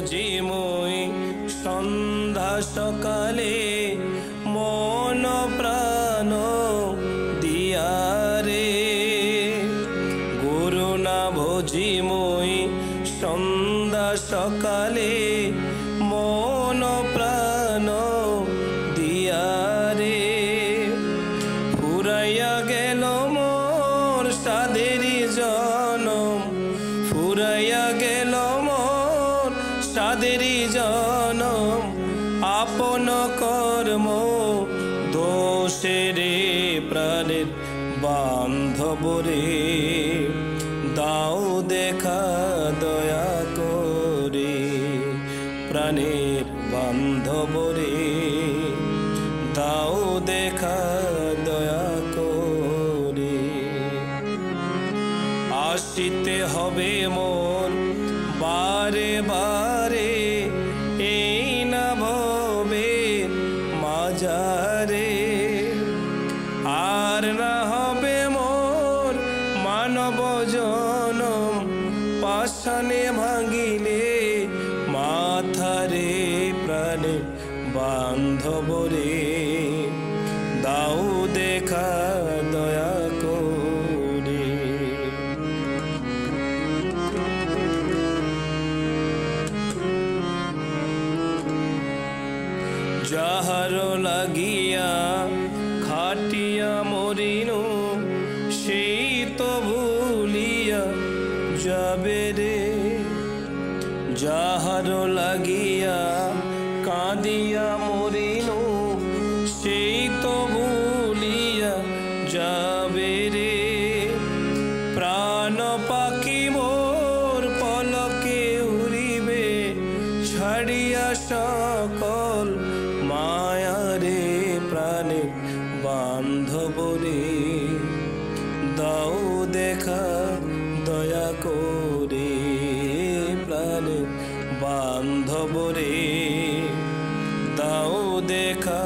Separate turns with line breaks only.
বুঝিমই সন্ধ্যা সকালে মন প্রাণ দিয়ারে গুরু না বুঝিমই সন্ধ্যা সকালে মন প্রাণ দিয়ারে ফুরাইয়া গেল মোর সাধেরি জনম ফুরাইয়া গেল মোর সাধেরি জনম আপন কর্ম দোষেরে প্রাণের বান্ধব রে দাও দেখা দয়া করে প্রাণের বান্ধব রে দাও দেখা দয়া করে আসিতে হবে মন বারে বারে এই না ভবে মাজারে আর না হবে মোর মানব জনম পাষাণে ভাঙিলে মাথারে প্রাণে বান্ধব রে দাও দেখা দয়া করে যাহার লাগিয়া খাটিয়া মরিনু সেই তো ভুলিয়া যাবে রে যাহার লাগিয়া কাঁদিয়া মরিনু সেই তো ভুলিয়া যাবে রে প্রাণ পাখি মোর পলকে উড়িবে ছাড়িয়া সকল মায়ারে প্রাণে বান্ধব রে দাও দেখা দয়া করে প্রাণে বান্ধব রে দাও দেখা